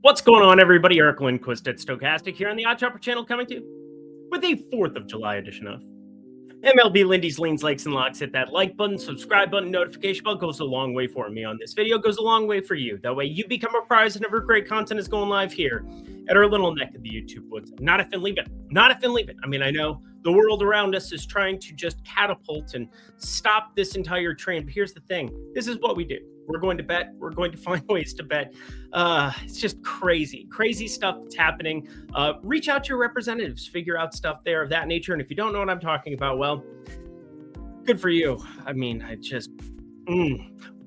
What's going on, everybody? Eric Lindquist at Stochastic here on the Odd Chopper channel, coming to you with a 4th of July edition of MLB Lindy's Leans, Likes, and Locks. Hit that like button, subscribe button, notification bell. Goes a long way for me on this video. Goes a long way for you. That way you become a prize whenever great content is going live here at our little neck of the YouTube woods. Not if and leave it. Not if and leave it. I mean, I know the world around us is trying to just catapult and stop this entire train. But here's the thing. This is what we do. We're going to bet. We're going to find ways to bet. It's just crazy stuff that's happening. Reach out to your representatives, figure out stuff there of that nature. And if you don't know what I'm talking about, well, good for you. I mean,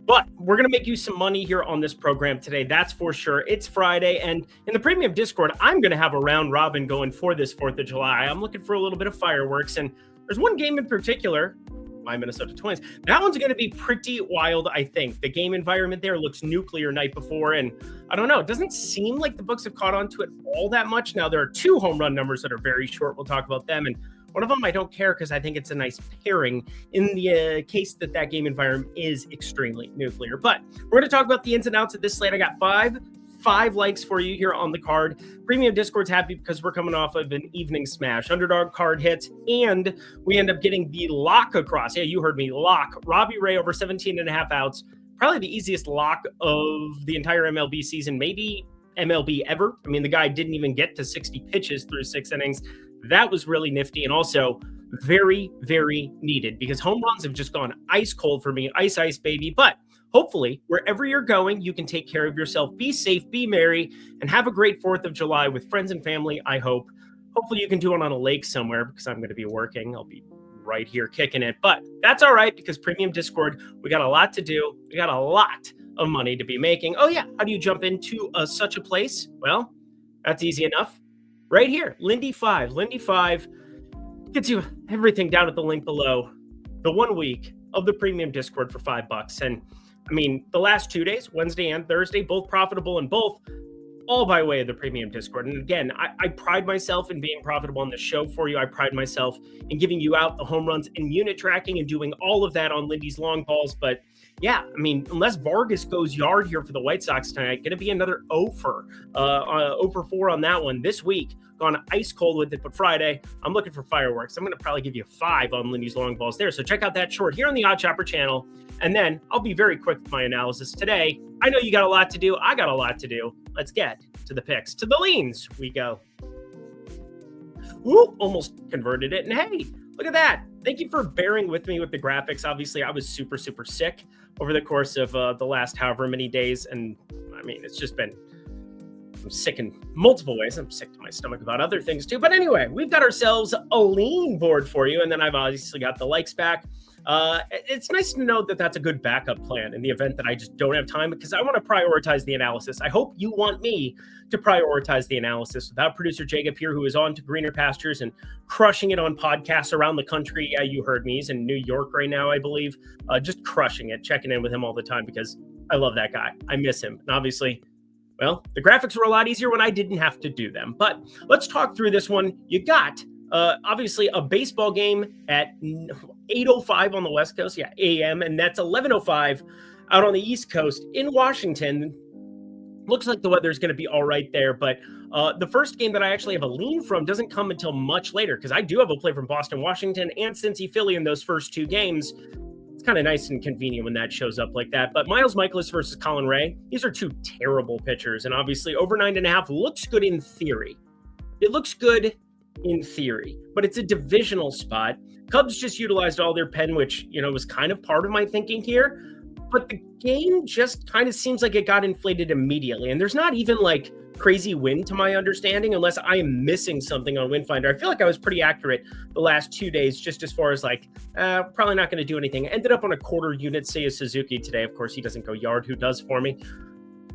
But we're going to make you some money here on this program today. That's for sure. It's Friday. And in the premium Discord, I'm going to have a round robin going for this 4th of July. I'm looking for a little bit of fireworks. And there's one game in particular, my Minnesota Twins. That one's going to be pretty wild, I think. The game environment there looks nuclear night before, and I don't know. It doesn't seem like the books have caught on to it all that much. Now, there are 2 home run numbers that are very short. We'll talk about them, and one of them I don't care because I think it's a nice pairing in the case that game environment is extremely nuclear. But we're going to talk about the ins and outs of this slate. I got five likes for you here on the card. Premium Discord's happy because we're coming off of an evening smash. Underdog card hits, and we end up getting the lock across. Yeah, you heard me, lock. Robbie Ray over 17.5 outs. Probably the easiest lock of the entire MLB season, maybe MLB ever. I mean, the guy didn't even get to 60 pitches through 6 innings. That was really nifty, and also very needed because home runs have just gone ice cold for me. Ice, baby. But hopefully, wherever you're going, you can take care of yourself. Be safe, be merry, and have a great 4th of July with friends and family, I hope. Hopefully, you can do it on a lake somewhere because I'm going to be working. I'll be right here kicking it. But that's all right because Premium Discord, we got a lot to do. We got a lot of money to be making. Oh, yeah. How do you jump into such a place? Well, that's easy enough. Right here, Lindy 5. Lindy 5 gets you everything down at the link below. The 1 week of the Premium Discord for $5. And I mean, the last 2 days, Wednesday and Thursday, both profitable and both all by way of the Premium Discord. And again, I pride myself in being profitable on the show for you. I pride myself in giving you out the home runs and unit tracking and doing all of that on Lindy's long balls. But yeah, I mean, unless Vargas goes yard here for the White Sox tonight, going to be another 0 for 4 on that one this week. Gone ice cold with it, but Friday, I'm looking for fireworks. I'm going to probably give you 5 on Lindy's long balls there. So check out that short here on the Odd Chopper channel. And then I'll be very quick with my analysis today. I know you got a lot to do. I got a lot to do. Let's get to the picks. To the leans we go. Woo, almost converted it. And hey, look at that. Thank you for bearing with me with the graphics. Obviously, I was super sick over the course of the last however many days. And I mean, it's just been, I'm sick in multiple ways. I'm sick to my stomach about other things too. But anyway, we've got ourselves a lean board for you. And then I've obviously got the likes back. It's nice to know that that's a good backup plan in the event that I just don't have time because I want to prioritize the analysis. I hope you want me to prioritize the analysis without producer Jacob here, who is on to greener pastures and crushing it on podcasts around the country. Yeah, you heard me. He's in New York right now, I believe, just crushing it, checking in with him all the time because I love that guy. I miss him. And obviously, well, the graphics were a lot easier when I didn't have to do them. But let's talk through this one. You got obviously a baseball game at 8:05 on the West Coast, a.m., and that's 11:05 out on the East Coast in Washington. Looks like the weather's going to be all right there, but the first game that I actually have a lean from doesn't come until much later because I do have a play from Boston, Washington, and Cincy, Philly in those first 2 games. It's kind of nice and convenient when that shows up like that. But Miles Michaelis versus Colin Ray, these are 2 terrible pitchers, and obviously over 9.5 looks good in theory. It looks good in theory, but it's a divisional spot. Cubs just utilized all their pen, which, was kind of part of my thinking here, but the game just kind of seems like it got inflated immediately. And there's not even like crazy wind to my understanding, unless I am missing something on Windfinder. I feel like I was pretty accurate the last 2 days, just as far as like, probably not going to do anything. I ended up on a quarter unit, Seiya Suzuki today. Of course, he doesn't go yard. Who does for me?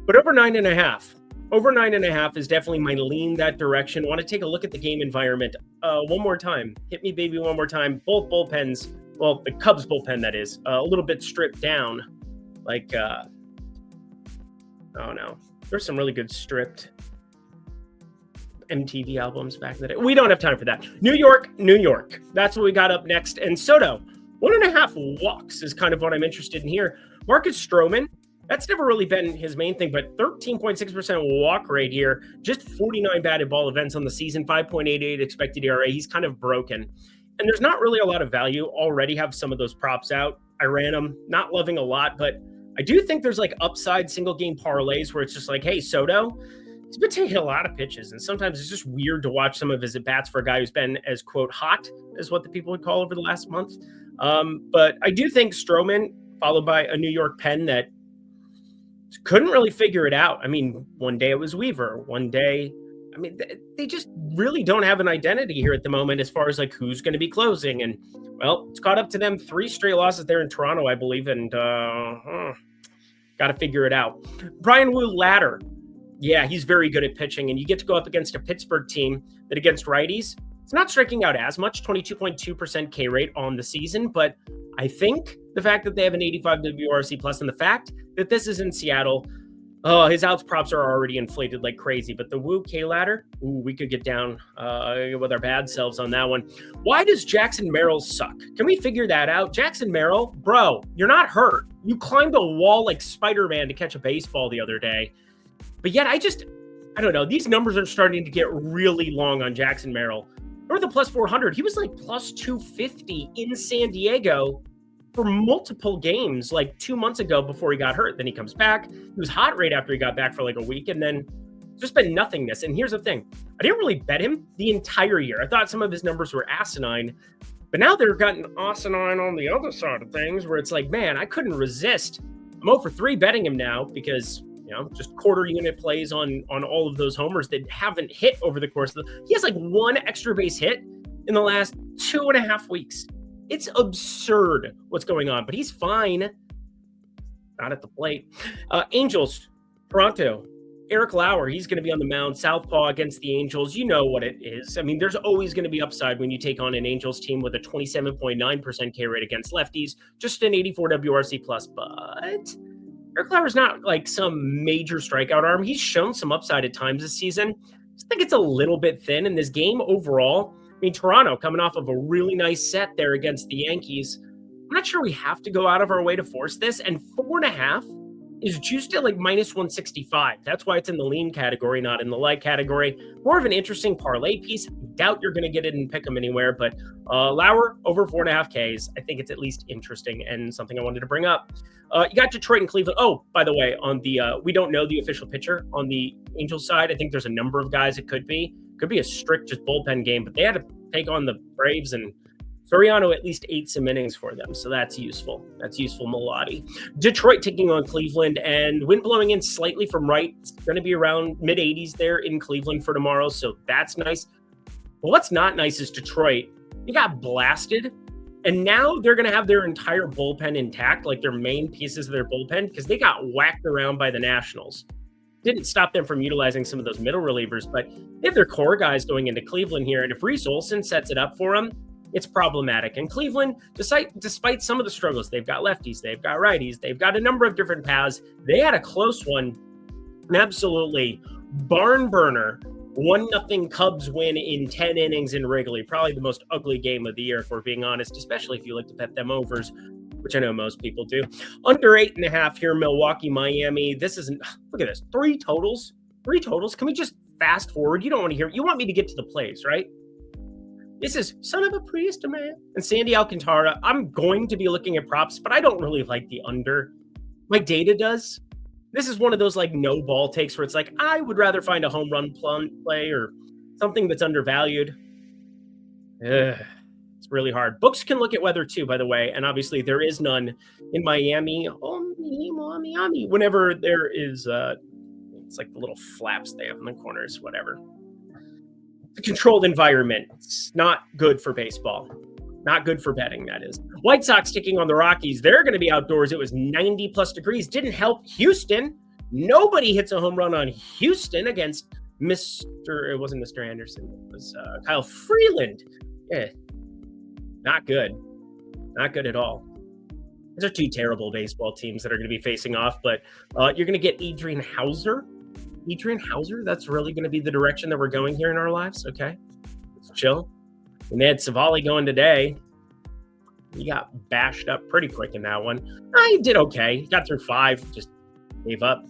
But over 9.5. Over 9.5 is definitely my lean that direction. Want to take a look at the game environment one more time. Hit me, baby, one more time. Both bullpens, well, the Cubs bullpen, that is, a little bit stripped down. Like, oh no. There's some really good stripped MTV albums back in the day. We don't have time for that. New York. That's what we got up next. And Soto, 1.5 walks is kind of what I'm interested in here. Marcus Stroman, That's never really been his main thing, but 13.6% walk rate here, just 49 batted ball events on the season, 5.88 expected ERA. He's kind of broken. And there's not really a lot of value. Already have some of those props out. I ran them, not loving a lot, but I do think there's like upside single game parlays where it's just like, hey, Soto, he's been taking a lot of pitches. And sometimes it's just weird to watch some of his at-bats for a guy who's been as, quote, hot as what the people would call over the last month. But I do think Stroman, followed by a New York pen that couldn't really figure it out. I mean, one day it was Weaver. One day, I mean, they just really don't have an identity here at the moment as far as like who's going to be closing. And, well, it's caught up to them. 3 straight losses there in Toronto, I believe. And got to figure it out. Brian Wu ladder. Yeah, he's very good at pitching. And you get to go up against a Pittsburgh team that against righties, it's not striking out as much, 22.2% K rate on the season. But I think the fact that they have an 85 WRC plus and the fact that this is in Seattle, his outs props are already inflated like crazy. But the Wu K ladder, we could get down with our bad selves on that one. Why does Jackson Merrill suck? Can we figure that out? Jackson Merrill, bro, you're not hurt. You climbed a wall like Spider-Man to catch a baseball the other day. But yet I don't know. These numbers are starting to get really long on Jackson Merrill. Or the plus 400. He was like plus 250 in San Diego for multiple games like 2 months ago before he got hurt. Then he comes back. He was hot right after he got back for like a week, and then just been nothingness. And here's the thing. I didn't really bet him the entire year. I thought some of his numbers were asinine, but now they're gotten asinine on the other side of things where it's like, man, I couldn't resist. I'm 0 for 3 betting him now because, just quarter unit plays on all of those homers that haven't hit over the course of he has like 1 extra base hit in the last 2.5 weeks. It's absurd what's going on, but he's fine. Not at the plate. Angels, Toronto, Eric Lauer, he's going to be on the mound, southpaw against the Angels. You know what it is. I mean, there's always going to be upside when you take on an Angels team with a 27.9% K rate against lefties, just an 84 WRC plus, but Eric Lauer's not like some major strikeout arm. He's shown some upside at times this season. I just think it's a little bit thin in this game overall. I mean, Toronto coming off of a really nice set there against the Yankees. I'm not sure we have to go out of our way to force this. And 4.5 is juiced at like minus 165. That's why it's in the lean category, not in the light category. More of an interesting parlay piece. Doubt you're going to get it and pick them anywhere, but Lauer over 4.5 Ks. I think it's at least interesting and something I wanted to bring up. You got Detroit and Cleveland. Oh, by the way, on the we don't know the official pitcher on the Angels side. I think there's a number of guys it could be. Could be a strict just bullpen game, but they had to take on the Braves, and Soriano at least ate some innings for them, so that's useful. That's useful, Melody. Detroit taking on Cleveland, and wind blowing in slightly from right. It's going to be around mid-80s there in Cleveland for tomorrow, so that's nice. But what's not nice is Detroit. They got blasted, and now they're going to have their entire bullpen intact, like their main pieces of their bullpen, because they got whacked around by the Nationals. Didn't stop them from utilizing some of those middle relievers, but they have their core guys going into Cleveland here, and if Reese Olson sets it up for them, it's problematic. And Cleveland, despite some of the struggles, they've got lefties, they've got righties, they've got a number of different paths. They had a close one, an absolutely barn burner, 1-0 Cubs win in 10 innings in Wrigley. Probably the most ugly game of the year, if we're being honest, especially if you like to bet them overs, which I know most people do. Under 8.5 here, Milwaukee, Miami. This isn't, look at this, 3 totals. 3 totals. Can we just fast forward? You don't want to hear, you want me to get to the plays, right? This is son of a priest, man. And Sandy Alcantara. I'm going to be looking at props, but I don't really like the under. My data does. This is one of those like no ball takes where it's like, I would rather find a home run play or something that's undervalued. It's really hard. Books can look at weather too, by the way. And obviously there is none in Miami. Miami. Whenever there is, it's like the little flaps they have in the corners, whatever. A controlled environment. It's not good for baseball. Not good for betting, that is. White Sox taking on the Rockies. They're going to be outdoors. It was 90 plus degrees. Didn't help Houston. Nobody hits a home run on Houston against it wasn't Mr. Anderson. It was Kyle Freeland. Not good. Not good at all. These are 2 terrible baseball teams that are going to be facing off, but you're going to get Adrian Hauser. Adrian Hauser, that's really going to be the direction that we're going here in our lives. Okay, let's chill. And they had Savali going today. He got bashed up pretty quick in that one. He did okay. He got through 5. Just Gave up,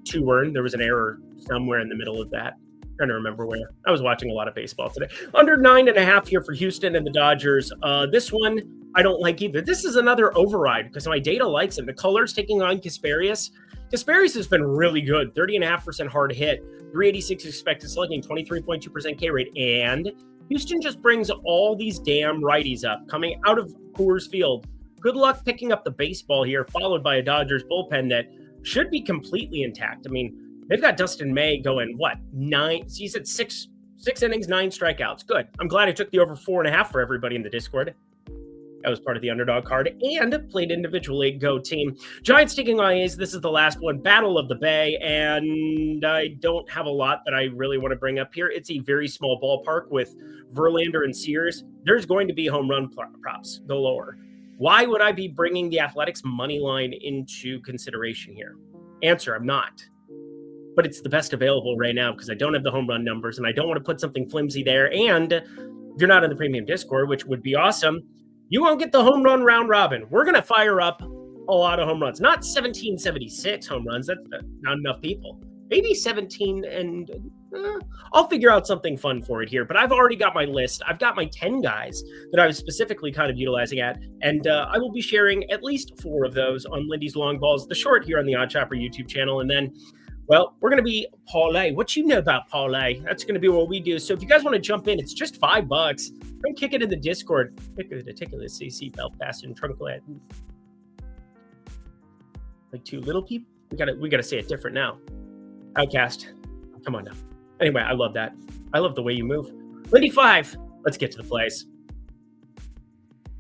2 earned. There was an error somewhere in the middle of that. Trying to remember where. I was watching a lot of baseball today. Under 9.5 here for Houston and the Dodgers. This one I don't like either. This is another override because my data likes him. The colors taking on Kasparius. Kasparius has been really good. 30.5% hard hit, 386 expected slugging, 23.2% K rate, and Houston just brings all these damn righties up coming out of Coors Field. Good luck picking up the baseball here, followed by a Dodgers bullpen that should be completely intact. I mean, they've got Dustin May going, 9? He's at six innings, 9 strikeouts. Good. I'm glad I took the over 4.5 for everybody in the Discord. That was part of the underdog card and played individually. Go team. Giants taking on A's. This is the last one. Battle of the Bay. And I don't have a lot that I really want to bring up here. It's a very small ballpark with Verlander and Sears. There's going to be home run props galore. Why would I be bringing the Athletics money line into consideration here? Answer, I'm not. But it's the best available right now because I don't have the home run numbers and I don't want to put something flimsy there. And if you're not in the premium Discord, which would be awesome, you won't get the home run round robin. We're going to fire up a lot of home runs. Not 1776 home runs. That's not enough people. Maybe 17 and I'll figure out something fun for it here. But I've already got my list. I've got my 10 guys that I was specifically kind of utilizing at. And I will be sharing at least 4 of those on Lindy's Long Balls, the short here on the Odd Chopper YouTube channel. And then, well, we're going to be parlay. What you know about parlay? That's going to be what we do. So if you guys want to jump in, it's just $5. Come kick it in the Discord. Pick a ridiculous CC belt fasten trunk lad. Like 2 little people. We gotta say it different now. Outcast. Come on now. Anyway, I love that. I love the way you move. Lindy 5. Let's get to the plays.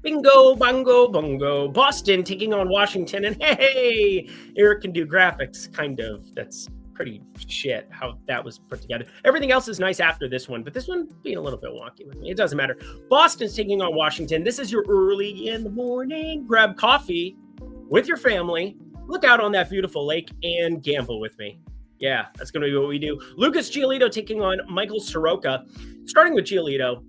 Bingo, bongo, bongo. Boston taking on Washington. And hey, Eric can do graphics, kind of. That's pretty shit how that was put together. Everything else is nice after this one, but this one being a little bit wonky with me. It doesn't matter. Boston's taking on Washington. This is your early in the morning. Grab coffee with your family. Look out on that beautiful lake and gamble with me. Yeah, that's going to be what we do. Lucas Giolito taking on Michael Soroka. Starting with Giolito,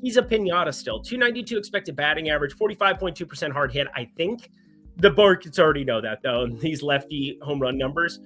he's a pinata still. 292 expected batting average, 45.2% hard hit. I think the markets already know that, though. These lefty home run numbers,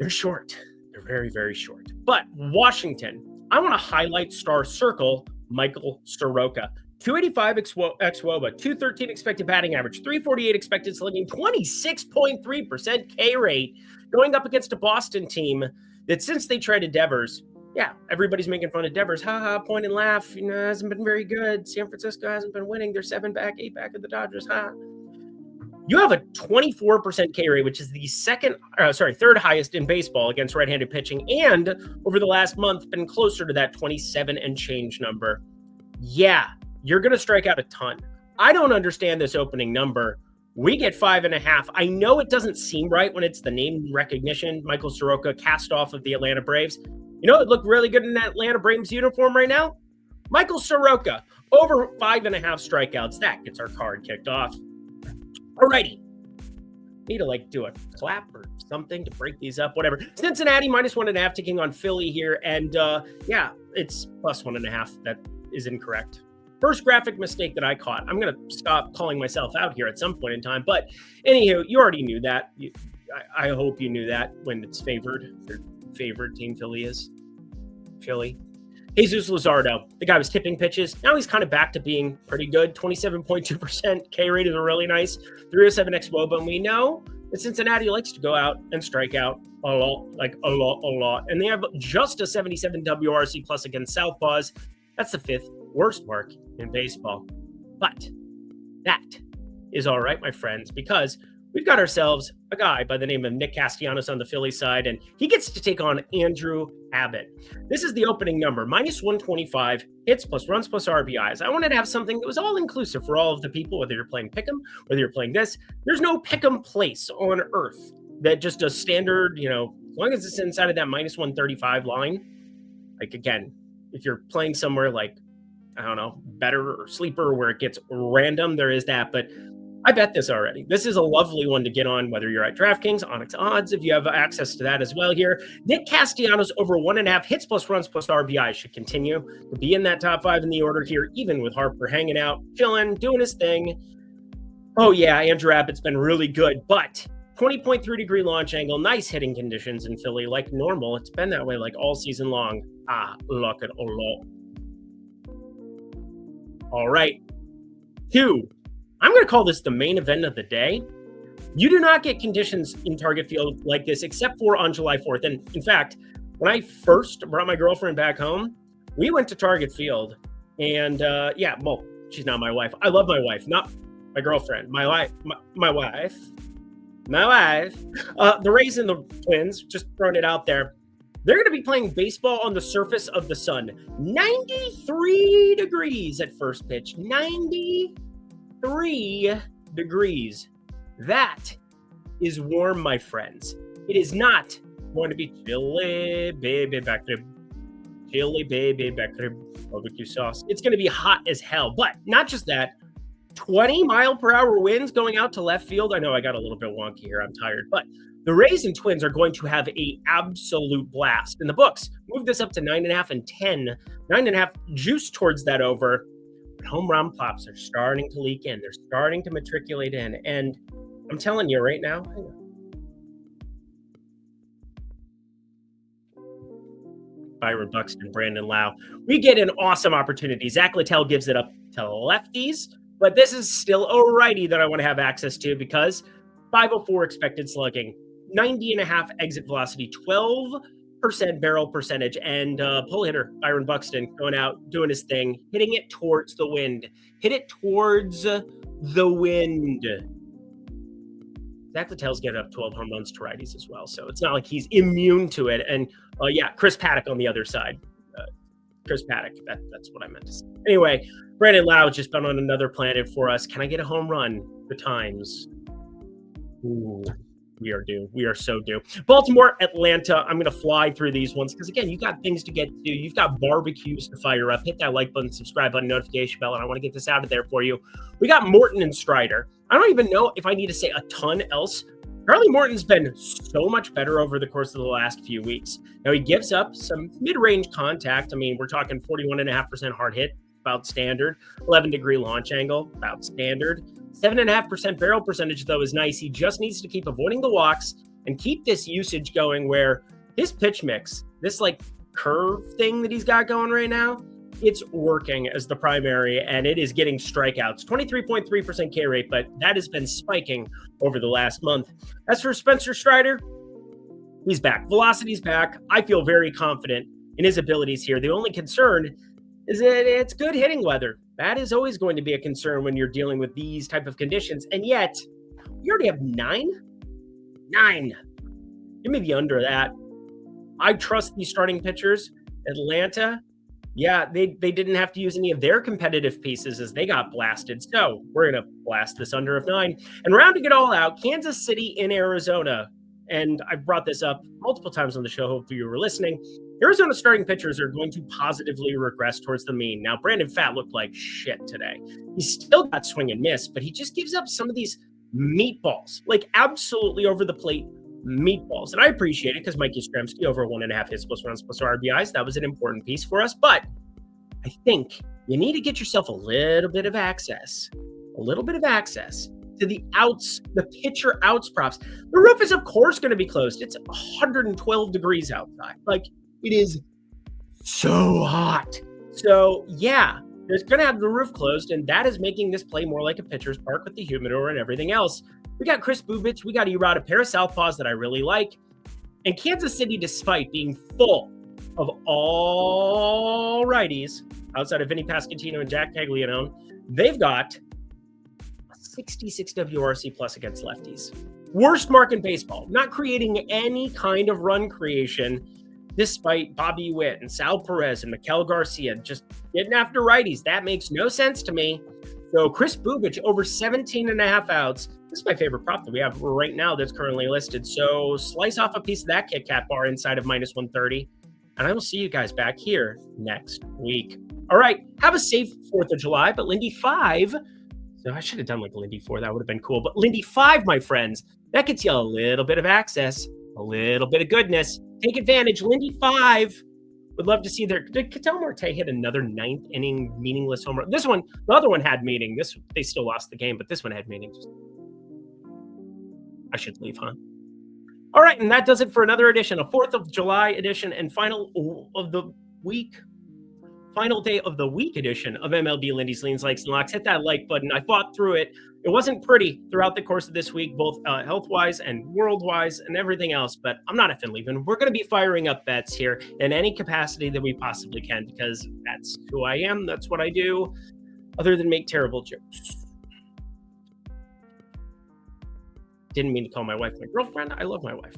they're short. They're very, very short. But Washington, I want to highlight star circle Michael Soroka. 285 ex-WOBA, 213 expected batting average, 348 expected slugging, 26.3% K rate, going up against a Boston team that since they traded Devers, yeah, everybody's making fun of Devers. Ha ha, point and laugh. You know, hasn't been very good. San Francisco hasn't been winning. They're 7 back, 8 back of the Dodgers. Ha. You have a 24% K rate, which is the third highest in baseball against right-handed pitching, and over the last month been closer to that 27 and change number. Yeah, you're going to strike out a ton. I don't understand this opening number. We get 5.5. I know it doesn't seem right when it's the name recognition. Michael Soroka cast off of the Atlanta Braves. You know, it looked really good in that Atlanta Braves uniform right now. Michael Soroka, over 5.5 strikeouts. That gets our card kicked off. Alrighty. Need to do a clap or something to break these up, whatever. Cincinnati -1.5 taking on Philly here. And yeah, it's +1.5. That is incorrect. First graphic mistake that I caught. I'm going to stop calling myself out here at some point in time. But anywho, you already knew that. I hope you knew that when it's favored. Your favorite team Philly is Philly. Jesus Luzardo. The guy was tipping pitches. Now he's kind of back to being pretty good. 27.2% K rate is really nice. 307 ex-WOBA. And we know that Cincinnati likes to go out and strike out a lot. And they have just a 77 WRC plus against Southpaws. That's the 5th worst mark in baseball. But that is all right, my friends, because we've got ourselves a guy by the name of Nick Castellanos on the Philly side, and he gets to take on Andrew Abbott. This is the opening number, -125, hits plus runs plus RBIs. I wanted to have something that was all-inclusive for all of the people, whether you're playing Pick'em, whether you're playing this. There's no Pick'em place on earth that just does standard, as long as it's inside of that -135 line. Again, if you're playing somewhere like, I don't know, Better or Sleeper where it gets random, there is that, but I bet this already. This is a lovely one to get on, whether you're at DraftKings, Onyx Odds, if you have access to that as well here. Nick Castellanos over 1.5 hits plus runs plus RBI should continue to be in that top 5 in the order here, even with Harper hanging out, chilling, doing his thing. Oh yeah, Andrew Abbott's been really good, but 20.3-degree launch angle, nice hitting conditions in Philly, like normal. It's been that way like all season long. Look at Olo. All right. 2. I'm going to call this the main event of the day. You do not get conditions in Target Field like this except for on July 4th. And in fact, when I first brought my girlfriend back home, we went to Target Field. And well, she's not my wife. I love my wife, not my girlfriend. My wife. The Rays and the Twins, just throwing it out there. They're going to be playing baseball on the surface of the sun. 93 degrees at first pitch. 93 degrees. That is warm, my friends. It is not going to be chili baby back rib. Chili baby back rib barbecue sauce. It's going to be hot as hell. But not just that. 20-mile-per-hour winds going out to left field. I know I got a little bit wonky here. I'm tired. But the Rays and Twins are going to have an absolute blast. In the books, move this up to 9.5 and 10. 9.5 juice towards that over. But home run pops are starting to leak in. They're starting to matriculate in. And I'm telling you right now, hang on. Byron Buxton, Brandon Lau. We get an awesome opportunity. Zach Littell gives it up to lefties. But this is still a righty that I want to have access to because 504 expected slugging, 90.5 exit velocity, 12% barrel percentage, and pull hitter Byron Buxton going out, doing his thing, hitting it towards the wind. Hit it towards the wind. Zach Littell's getting up 12 home runs to righties as well, so it's not like he's immune to it. And Chris Paddock on the other side. Chris Paddock, that's what I meant to say. Anyway, Brandon Lau has just been on another planet for us. Can I get a home run? The Times. Ooh, we are due. We are so due. Baltimore, Atlanta. I'm going to fly through these ones because, again, you got things to get to. You've got barbecues to fire up. Hit that like button, subscribe button, notification bell, and I want to get this out of there for you. We got Morton and Strider. I don't even know if I need to say a ton else. Charlie Morton's been so much better over the course of the last few weeks. Now, he gives up some mid-range contact. I mean, we're talking 41.5% hard hit, about standard. 11-degree launch angle, about standard. 7.5% barrel percentage, though, is nice. He just needs to keep avoiding the walks and keep this usage going where his pitch mix, this like curve thing that he's got going right now, it's working as the primary, and it is getting strikeouts. 23.3% K rate, but that has been spiking over the last month. As for Spencer Strider, he's back. Velocity's back. I feel very confident in his abilities here. The only concern is that it's good hitting weather. That is always going to be a concern when you're dealing with these type of conditions. And yet, we already have 9. Give me the under that. I trust these starting pitchers. Atlanta, yeah, they didn't have to use any of their competitive pieces as they got blasted. So we're going to blast this under of 9. And rounding it all out, Kansas City in Arizona. And I've brought this up multiple times on the show. Hopefully you were listening. Arizona starting pitchers are going to positively regress towards the mean. Now, Brandon Pfaadt looked like shit today. He still got swing and miss, but he just gives up some of these meatballs, like absolutely over the plate meatballs. And I appreciate it because Mike Yastrzemski over 1.5 hits plus runs plus RBIs. That was an important piece for us. But I think you need to get yourself a little bit of access to the outs, the pitcher outs props. The roof is, of course, going to be closed. It's 112 degrees outside. Like, it is so hot. So, yeah, there's going to have the roof closed, and that is making this play more like a pitcher's park with the humidor and everything else. We got Chris Bubich. We got Erod, a pair of southpaws that I really like. And Kansas City, despite being full of all righties, outside of Vinny Pasquantino and Jack Caglianone, they've got 66 WRC plus against lefties. Worst mark in baseball, not creating any kind of run creation, despite Bobby Witt and Sal Perez and Miguel Garcia just getting after righties. That makes no sense to me. So Chris Bubich over 17.5 outs. This is my favorite prop that we have right now that's currently listed. So slice off a piece of that Kit Kat bar inside of minus 130. And I will see you guys back here next week. All right, have a safe 4th of July, but Lindy 5. So I should have done like Lindy 4. That would have been cool. But Lindy 5, my friends, that gets you a little bit of access, a little bit of goodness. Take advantage. Lindy 5. Would love to see their. Did Ketel Marte hit another 9th inning meaningless home run? This one, the other one had meaning. They still lost the game, but this one had meaning. I should leave, huh? All right, and that does it for another edition, a 4th of July edition and week final day of the week edition of MLB Lindy's Leans, Likes, and Locks. Hit that like button. I fought through it. It wasn't pretty throughout the course of this week, both health-wise and world-wise and everything else, but I'm not effing leaving. We're going to be firing up bets here in any capacity that we possibly can because that's who I am. That's what I do, other than make terrible jokes. Didn't mean to call my wife my girlfriend. I love my wife.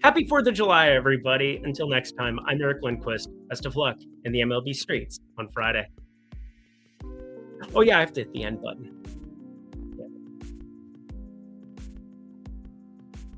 Happy 4th of July, everybody. Until next time, I'm Eric Lindquist. Best of luck in the MLB streets on Friday. Oh, yeah, I have to hit the end button.